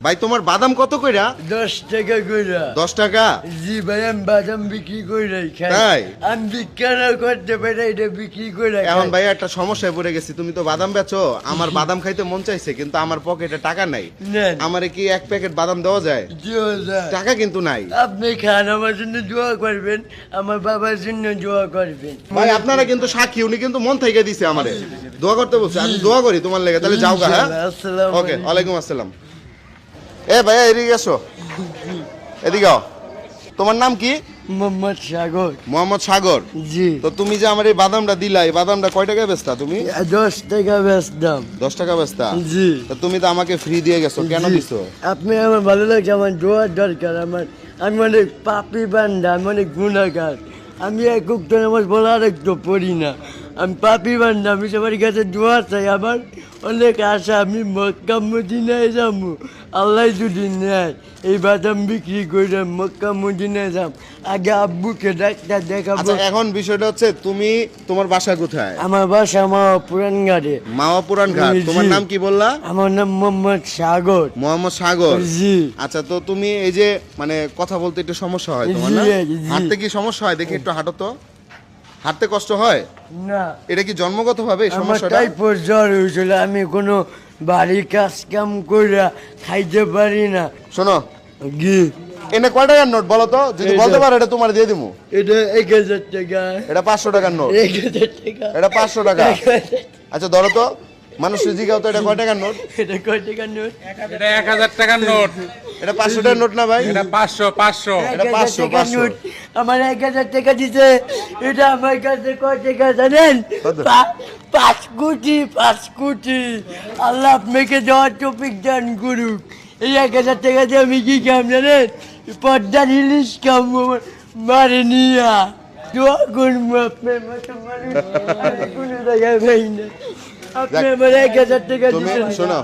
ভাই তোমার বাদাম কত কইরা? 10 টাকা কইরা। 10 টাকা? জি ভাই, আমি বাদাম বিক্রি কইরাই খাই। তাই? আমি বিজ্ঞান করতে পারি, এটা বিক্রি কইরা এখন খাই। ভাই একটা সমস্যায় পড়ে গেছি, তুমি তো বাদাম বেচো, আমার বাদাম খাইতে মন চাইছে কিন্তু আমার পকেটে টাকা নাই। নেন। আমারে কি এক প্যাকেট বাদাম দেওয়া যায়? জিও যা। টাকা কিন্তু নাই। আপনি খান, আমার জন্য দোয়া করবেন, আমার বাবার জন্য দোয়া করবেন। ভাই আপনারা কিন্তু সাক্ষী, উনি কিন্তু মন থেকে দিছে আমারে দোয়া করতে বলছে। আমি দোয়া করি তোমার লেগে, তাহলে যাও গা। হ্যাঁ, আসসালামু ওকে, আলাইকুম। ওয়ালাইকুম আসসালাম। এ ভাইয়া এদিকে এসো, এদিকে আও। তোমার নাম কি? মোহাম্মদ সাগর। মোহাম্মদ সাগর। জি। তো তুমি যে আমার এই বাদামটা দিলা, এই বাদামটা কয় টাকায় বেচতা তুমি? 10 টাকা বেচতাম। 10 টাকা বেচতা? জি। তো তুমি তো আমাকে ফ্রি দিয়ে গেছো, কেন জি। দিছো? আপনি আমার ভালো লাগছে, আমার দোয়ার দরকার। আমি অনেক পাপি বান্দা, আমি অনেক গুণাগার। আমি এক উক্ত নামাজ বলা একটু পড়ি না। আমি পাপি বান্দা, আমি সবার কাছে দোয়া চাই। আমার অনেক আশা, আমি মক্কা মদিনায় যাবো। আল্লাহ যদি নেয়, এই বাদাম বিক্রি করে মক্কা মদিনায় যাব। আগে আব্বুকে ডাক্তার দেখাবো। আচ্ছা, এখন বিষয়টা হচ্ছে তুমি, তোমার বাসা কোথায়? আমার বাসা আমার পুরান ঘাটে। মাওয়া পুরান ঘাট। জি। তোমার নাম কি বললা? আমার নাম মোহাম্মদ সাগর। মোহাম্মদ সাগর। জি। আচ্ছা, তো তুমি এই যে মানে কথা বলতে একটু সমস্যা হয় তোমার না? জি। হাঁটতে কি সমস্যা হয়? দেখি একটু হাঁটো তো। হাঁটতে কষ্ট হয়? না, এটা কি জন্মগতভাবে এই আমার সমস্যাটা? টাইফয়েড জ্বর হয়েছিল। আমি কোনো বাড়ির কাজ কাম করে খাইতে পারি না। শোনো, জি। এনে কয় টাকার নোট বলো তো? যদি এই বলতে যে। পারো এটা তোমার দিয়ে দিবো। এটা 1000 টাকা। এটা 500 টাকার নোট। 1000 টাকা। এটা 500 টাকা। 1000 আচ্ছা ধরো তো, মানুষ জিজ্ঞাও তো এটা কয় টাকার নোট? এটা কয় টাকা নোট? এটা 1000 টাকার নোট। এটা 500 টাকার নোট না ভাই? এটা 500 এটা 1000 500, টাকা 500 নোট। আমার 1000 টাকা দিতে। এটা আমার কাছে কয় টাকা জানেন? কত? 5 কোটি, 5 কোটি। আল্লাহ আপনাকে দেওয়ার তৌফিক দান করুক। এই 1000 টাকা দিয়ে আমি কি খাম জানেন? পদ্মার ইলিশ খাবো মারে নিয়া। দোয়া করবো আপনার মতো মানুষ আমি কোনো জায়গায় পাই না। আপনি আমার 1000 টাকা তুমি দিচ্ছেন। শোনো,